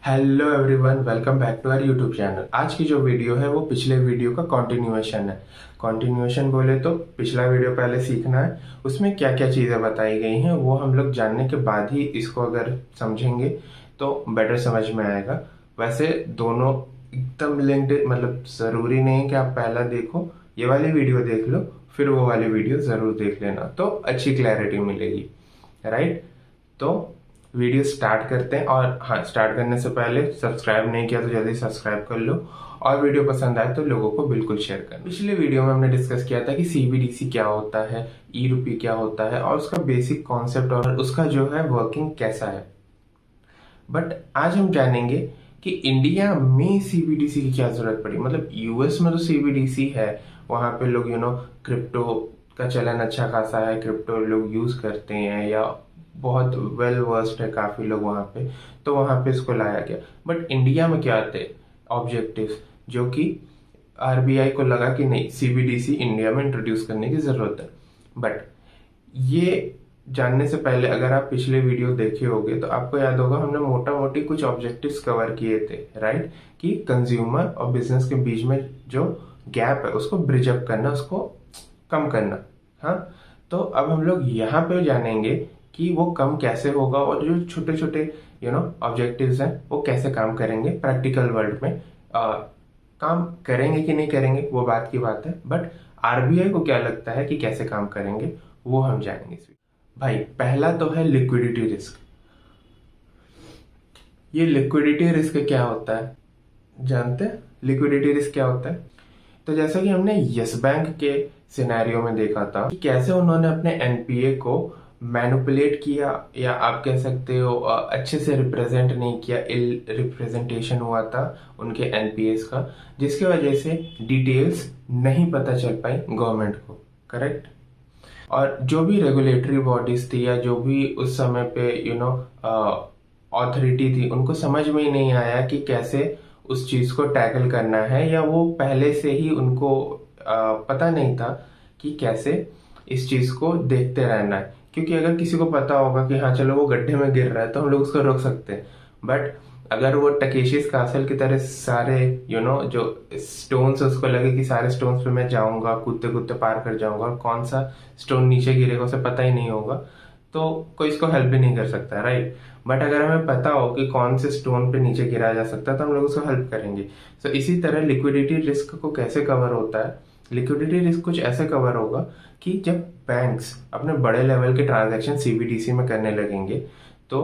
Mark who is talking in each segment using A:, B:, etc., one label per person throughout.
A: Hello everyone, welcome back to our YouTube channel. आज की जो वीडियो है वो पिछले वीडियो का कॉन्टिन्यूएशन है। कॉन्टिन्यूएशन बोले तो पिछला वीडियो पहले सीखना है, उसमें क्या क्या चीज़ें बताई गई हैं वो हम लोग जानने के बाद ही इसको अगर समझेंगे तो बेटर समझ में आएगा। वैसे दोनों एकदम लिंक्ड, मतलब ज़रूरी नहीं कि आप पहला देखो, ये वाली वीडियो देख लो फिर वो वाली वीडियो ज़रूर देख लेना, तो अच्छी क्लैरिटी मिलेगी, राइट। तो वीडियो स्टार्ट करते हैं। और हाँ, स्टार्ट करने से पहले सब्सक्राइब नहीं किया तो जल्दी सब्सक्राइब कर लो, और वीडियो पसंद आए तो लोगों को बिल्कुल शेयर करना। पिछले वीडियो में हमने डिस्कस किया था कि सीबीडीसी क्या होता है, ई रूपी क्या होता है, और उसका बेसिक कॉन्सेप्ट और उसका जो है वर्किंग कैसा है। बट आज हम जानेंगे कि इंडिया में सीबीडीसी की क्या जरूरत पड़ी। मतलब यूएस में तो सीबीडीसी है, वहां पे लोग क्रिप्टो का चलन अच्छा खासा है, क्रिप्टो लोग यूज करते हैं या बहुत वेल वर्स्ड है काफी लोग वहां पे, तो वहां पे इसको लाया गया। बट इंडिया में क्या थे ऑब्जेक्टिव, जो कि आरबीआई को लगा कि नहीं, सीबीडीसी इंडिया में इंट्रोड्यूस करने की जरूरत है। बट ये जानने से पहले अगर आप पिछले वीडियो देखे होंगे तो आपको याद होगा हमने मोटा मोटी कुछ ऑब्जेक्टिव्स कवर किए थे, राइट। कि कंज्यूमर और बिजनेस के बीच में जो गैप है उसको ब्रिज अप करना, उसको कम करना। हाँ, तो अब हम लोग यहाँ पे जानेंगे कि वो कम कैसे होगा और जो छोटे छोटे ऑब्जेक्टिव्स हैं वो कैसे काम करेंगे प्रैक्टिकल वर्ल्ड में। काम करेंगे कि नहीं करेंगे वो बात की बात है, बट आरबीआई को क्या लगता है कि कैसे काम करेंगे वो हम जानेंगे। भाई पहला तो है लिक्विडिटी रिस्क। ये लिक्विडिटी रिस्क क्या होता है जानते हैं? लिक्विडिटी रिस्क क्या होता है? तो जैसा कि हमने यस बैंक के सिनेरियो में देखा था कि कैसे उन्होंने अपने एनपीए को मैनिपुलेट किया, या आप कह सकते हो अच्छे से रिप्रेजेंट नहीं किया, इल रिप्रेजेंटेशन हुआ था उनके एनपीएस का, जिसकी वजह से डिटेल्स नहीं पता चल पाई गवर्नमेंट को, करेक्ट। और जो भी रेगुलेटरी बॉडीज थी या जो भी उस समय पे ऑथोरिटी थी, उनको समझ में ही नहीं आया कि कैसे उस चीज को टैकल करना है, या वो पहले से ही उनको पता नहीं था कि कैसे इस चीज को देखते रहना है। क्योंकि अगर किसी को पता होगा कि हाँ चलो वो गड्ढे में गिर रहा है तो हम लोग उसको रोक सकते हैं, बट अगर वो टकेशिस कासल की तरह सारे जो स्टोन्स, उसको लगे कि सारे स्टोन्स पे मैं जाऊंगा, कूदते कूदते पार कर जाऊंगा, और कौन सा स्टोन नीचे गिरेगा उसे पता ही नहीं होगा, तो कोई इसको हेल्प भी नहीं कर सकता, राइट। बट अगर हमें पता हो कि कौन से स्टोन पे नीचे गिराया जा सकता है तो हम लोग उसको हेल्प करेंगे। सो इसी तरह लिक्विडिटी रिस्क को कैसे कवर होता है? लिक्विडिटी रिस्क कुछ ऐसे कवर होगा कि जब बैंक्स अपने बड़े लेवल के ट्रांजैक्शन सीबीडीसी में करने लगेंगे, तो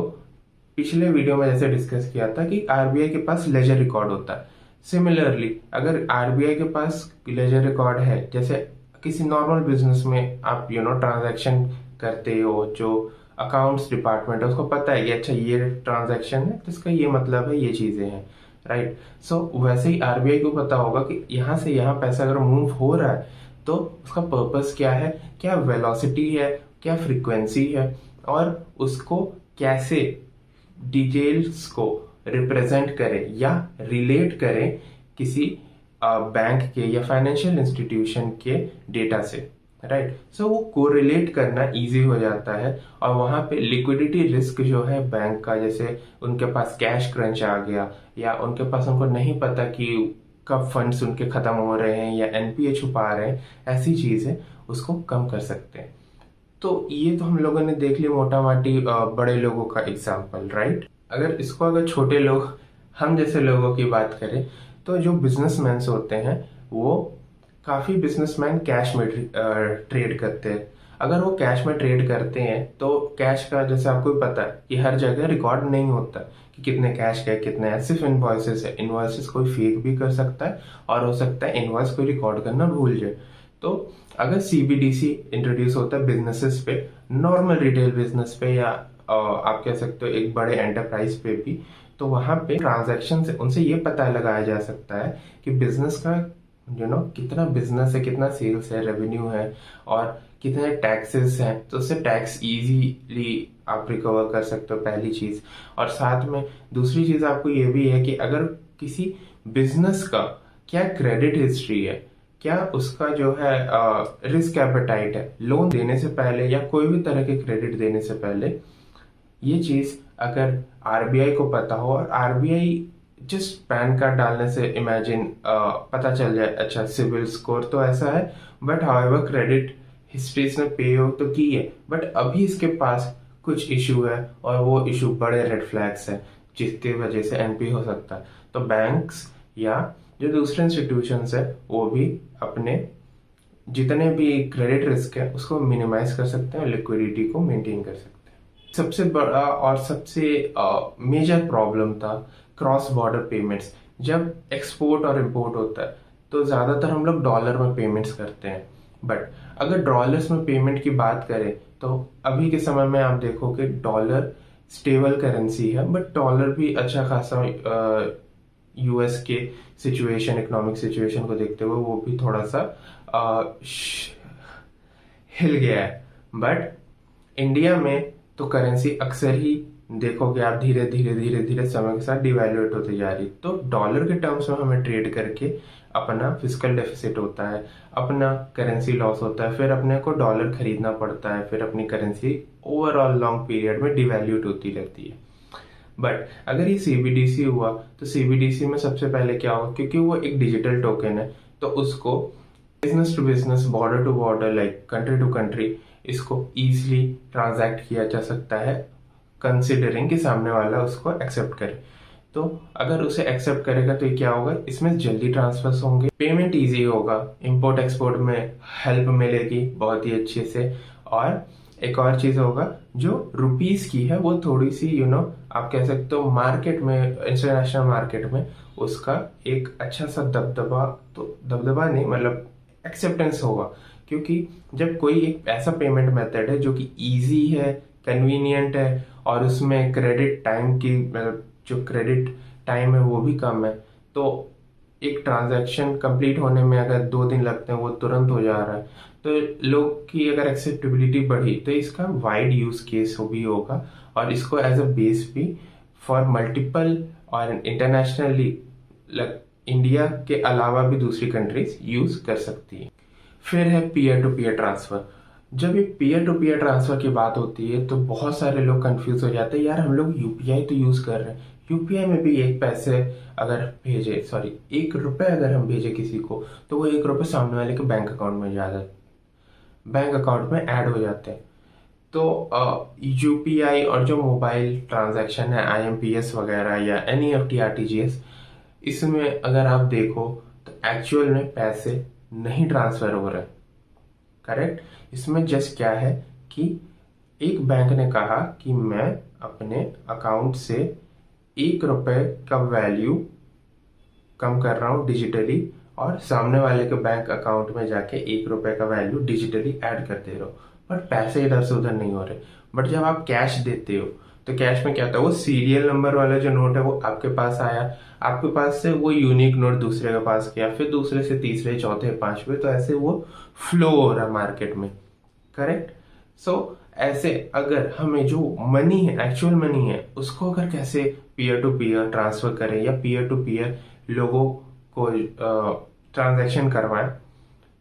A: पिछले वीडियो में जैसे डिस्कस किया था कि आरबीआई के पास लेजर रिकॉर्ड होता है। सिमिलरली अगर आरबीआई के पास लेजर रिकॉर्ड है, जैसे किसी नॉर्मल बिजनेस में आप ट्रांजैक्शन करते हो, जो अकाउंट्स डिपार्टमेंट है उसको पता है कि अच्छा ये ट्रांजैक्शन है तो इसका ये मतलब है, ये चीजें हैं, राइट। सो वैसे ही आरबीआई को पता होगा कि यहाँ से यहाँ पैसा अगर मूव हो रहा है तो उसका पर्पस क्या है, क्या वेलोसिटी है, क्या फ्रीक्वेंसी है, और उसको कैसे डिटेल्स को रिप्रेजेंट करें या रिलेट करें किसी बैंक के या फाइनेंशियल इंस्टीट्यूशन के डेटा से, राइट। सो वो कोरिलेट करना इजी हो जाता है, और वहां पे लिक्विडिटी रिस्क जो है बैंक का, जैसे उनके पास कैश क्रंच आ गया, या उनके पास उनको नहीं पता कि कब फंड्स उनके खत्म हो रहे हैं या एनपीए छुपा रहे हैं, ऐसी चीजें उसको कम कर सकते हैं। तो ये तो हम लोगों ने देख लिया मोटा माटी बड़े लोगों का एग्जाम्पल, राइट। अगर छोटे लोग, हम जैसे लोगों की बात करें, तो जो बिजनेसमैन होते हैं वो काफी बिजनेसमैन कैश में ट्रेड करते हैं। अगर वो कैश में ट्रेड करते हैं तो कैश का, जैसे आपको भी पता है कि हर जगह रिकॉर्ड नहीं होता कि कितने कैश गए कितने है, सिर्फ इनवॉइसेस है। इनवॉइसेस कोई फेक भी कर सकता है, और हो सकता है इनवॉइस कोई रिकॉर्ड करना भूल जाए। तो अगर सीबीडीसी इंट्रोड्यूस होता है बिजनेसेस पे, नॉर्मल रिटेल बिजनेस पे, या आप कह सकते हो एक बड़े एंटरप्राइज पे भी, तो वहां पे ट्रांजैक्शन से उनसे ये पता लगाया जा सकता है कि बिजनेस का कितना बिजनेस है, कितना सेल्स है, रेवेन्यू है, और कितने टैक्सेस हैं, तो उससे टैक्स इजीली आप रिकवर कर सकते हो, पहली चीज। और साथ में दूसरी चीज आपको ये भी है कि अगर किसी बिजनेस का क्या क्रेडिट हिस्ट्री है, क्या उसका जो है रिस्क एपेटाइट है, लोन देने से पहले या कोई भी तरह के क्रेडिट देने से पहले, ये चीज अगर आरबीआई को पता हो और आरबीआई जस्ट पैन कार्ड डालने से इमेजिन पता चल जाए अच्छा सिविल स्कोर तो ऐसा है, बट हाउएवर क्रेडिट हिस्ट्री इसने पे हो तो की है, बट अभी इसके पास कुछ इशू है और वो इशू बड़े रेड फ्लैग्स है जिसकी वजह से एनपी हो सकता है। तो बैंक्स या जो दूसरे इंस्टीट्यूशंस है वो भी अपने जितने भी क्रेडिट रिस्क है उसको मिनिमाइज कर सकते हैं और लिक्विडिटी को मेंटेन कर सकते हैं। सबसे बड़ा और सबसे मेजर प्रॉब्लम था क्रॉस बॉर्डर पेमेंट्स। जब एक्सपोर्ट और इंपोर्ट होता है तो ज़्यादातर हम लोग डॉलर में पेमेंट्स करते हैं, बट अगर डॉलर्स में पेमेंट की बात करें तो अभी के समय में आप देखो कि डॉलर स्टेबल करेंसी है, बट डॉलर भी अच्छा खासा यूएस के सिचुएशन इकोनॉमिक सिचुएशन को देखते हुए वो भी थोड़ा सा हिल गया है। बट इंडिया में तो करेंसी अक्सर ही देखोगे आप धीरे धीरे धीरे धीरे समय के साथ डिवैल्यूएट होती जा रही, तो डॉलर के टर्म्स में हमें ट्रेड करके अपना फिजिकल डेफिसिट होता है, अपना करेंसी लॉस होता है, फिर अपने को डॉलर खरीदना पड़ता है, फिर अपनी करेंसी ओवरऑल लॉन्ग पीरियड में डिवैल्यूएट होती रहती है। बट अगर ये सीबीडीसी हुआ तो सीबीडीसी में सबसे पहले क्या होगा, क्योंकि वो एक डिजिटल टोकन है तो उसको business to business, border to border, like country to country इसको इजीली ट्रांजैक्ट किया जा सकता है, कंसिडरिंग कि सामने वाला उसको एक्सेप्ट करे। तो अगर उसे एक्सेप्ट करेगा तो ये क्या होगा, इसमें जल्दी ट्रांसफर्स होंगे, पेमेंट इजी होगा, इंपोर्ट एक्सपोर्ट में हेल्प मिलेगी बहुत ही अच्छे से। और एक और चीज होगा जो रुपीस की है वो थोड़ी सी आप कह सकते हो मार्केट में, इंटरनेशनल मार्केट में उसका एक अच्छा सा दबदबा, तो दबदबा नहीं मतलब एक्सेप्टेंस होगा, क्योंकि जब कोई एक ऐसा पेमेंट मेथड है जो कि इजी है, कन्वीनियंट है और उसमें क्रेडिट टाइम की मतलब जो क्रेडिट टाइम है वो भी कम है, तो एक ट्रांजैक्शन कंप्लीट होने में अगर 2 दिन लगते हैं वो तुरंत हो जा रहा है, तो लोग की अगर एक्सेप्टेबिलिटी बढ़ी तो इसका वाइड यूज केस भी होगा और इसको एज अ बेस भी फॉर मल्टीपल और इंटरनेशनली इंडिया के अलावा भी दूसरी कंट्रीज यूज कर सकती है। फिर है पीयर टू पीयर ट्रांसफर। जब ये पीयर टू पीयर ट्रांसफर की बात होती है तो बहुत सारे लोग कंफ्यूज हो जाते हैं, यार हम लोग यूपीआई तो यूज कर रहे हैं, यूपीआई में भी एक पैसे अगर भेजे, सॉरी 1 रुपए अगर हम भेजे किसी को तो वो 1 रुपए सामने वाले के बैंक अकाउंट में ज्यादा बैंक अकाउंट में ऐड हो जाते हैं। तो यूपीआई और जो मोबाइल ट्रांजैक्शन है आईएमपीएस वगैरह या एनईएफटी आरटीजीएस, इसमें अगर आप देखो तो एक्चुअल में पैसे नहीं ट्रांसफर हो रहे, करेक्ट। इसमें जस्ट क्या है कि एक बैंक ने कहा कि मैं अपने अकाउंट से 1 रुपए का वैल्यू कम कर रहा हूं डिजिटली और सामने वाले के बैंक अकाउंट में जाके 1 रुपए का वैल्यू डिजिटली ऐड कर दे रहे हो, बट पैसे इधर से उधर नहीं हो रहे। बट जब आप कैश देते हो तो कैश में क्या होता है, वो सीरियल नंबर वाला जो नोट है वो आपके पास आया, आपके पास से वो यूनिक नोट दूसरे के पास गया, फिर दूसरे से तीसरे चौथे पांचवे, तो ऐसे वो फ्लो हो रहा है मार्केट में, करेक्ट। सो ऐसे अगर हमें जो मनी है, एक्चुअल मनी है, उसको अगर कैसे पीयर टू पीयर ट्रांसफर करें या पीयर टू पीयर लोगों को ट्रांजैक्शन करवाएं,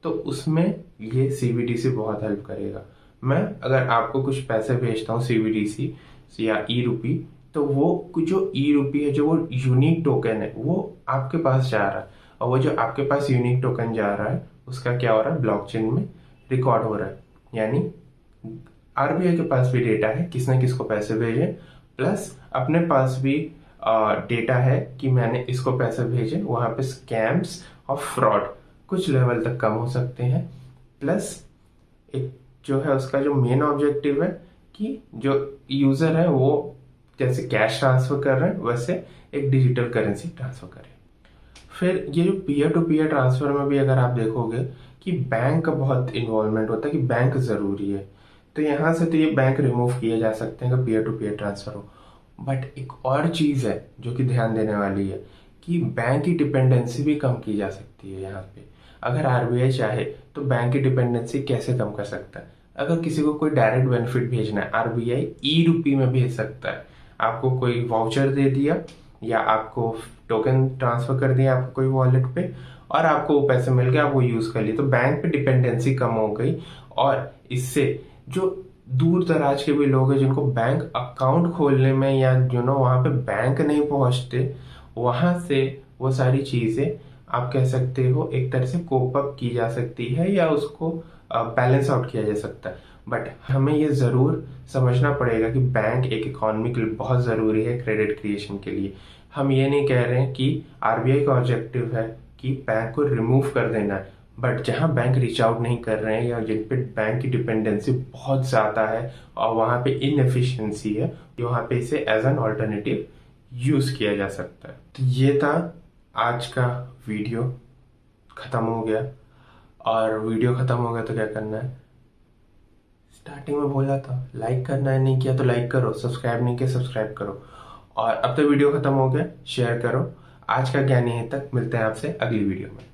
A: तो उसमें ये सीबीडीसी बहुत हेल्प करेगा। मैं अगर आपको कुछ पैसे भेजता हूँ सीबीडीसी या ई रूपी, तो वो जो ई रूपी है, जो वो यूनिक टोकन है, वो आपके पास जा रहा है और वो जो आपके पास यूनिक टोकन जा रहा है उसका क्या हो रहा है, ब्लॉकचेन में रिकॉर्ड हो रहा है। यानी आरबीआई के पास भी डेटा है किसने किसको पैसे भेजे, प्लस अपने पास भी डेटा है कि मैंने इसको पैसे भेजे। वहां पे स्कैम्स और फ्रॉड कुछ लेवल तक कम हो सकते हैं, प्लस एक जो है उसका जो मेन ऑब्जेक्टिव है कि जो यूजर है वो जैसे कैश ट्रांसफर कर रहे हैं वैसे एक डिजिटल करेंसी ट्रांसफर करें। फिर ये जो पीयर टू पीयर ट्रांसफर में भी अगर आप देखोगे कि बैंक का बहुत इन्वॉल्वमेंट होता है, कि बैंक जरूरी है, तो यहाँ से तो ये बैंक रिमूव किए जा सकते हैं कि पीयर टू पीयर ट्रांसफर हो। बट एक और चीज है जो कि ध्यान देने वाली है कि बैंक की डिपेंडेंसी भी कम की जा सकती है। यहाँ पे अगर आरबीआई चाहे तो बैंक की डिपेंडेंसी कैसे कम कर सकता है, अगर किसी को कोई डायरेक्ट बेनिफिट भेजना है आरबीआई ई रूपी में भेज सकता है। आपको कोई वाउचर दे दिया या आपको टोकन ट्रांसफर कर दिया आपको कोई वॉलेट पे और आपको वो पैसे मिल गए, आप वो यूज कर लिए, तो बैंक पे डिपेंडेंसी कम हो गई और इससे जो दूर दराज के भी लोग हैं जिनको बैंक अकाउंट खोलने में या वहाँ पे बैंक नहीं पहुंचते, वहां से वो सारी चीजें आप कह सकते हो एक तरह से कोप अप की जा सकती है या उसको बैलेंस आउट किया जा सकता है। बट हमें ये जरूर समझना पड़ेगा कि बैंक एक इकोनॉमी के लिए बहुत जरूरी है क्रेडिट क्रिएशन के लिए। हम ये नहीं कह रहे हैं कि आरबीआई का ऑब्जेक्टिव है कि बैंक को रिमूव कर देना है, बट जहां बैंक रीच आउट नहीं कर रहे हैं या जिन पे बैंक की डिपेंडेंसी बहुत ज़्यादा है और वहां पे इनएफिशिएंसी है, वहां पे इसे एज एन ऑल्टरनेटिव यूज किया जा सकता है। तो ये था आज का वीडियो, खत्म हो गया। और वीडियो खत्म हो गया तो क्या करना है, स्टार्टिंग में बोला था लाइक करना है, नहीं किया तो लाइक करो, सब्सक्राइब नहीं किया सब्सक्राइब करो। और अब तो वीडियो खत्म हो गया, शेयर करो। आज का ज्ञान यहीं तक, मिलते हैं आपसे अगली वीडियो में।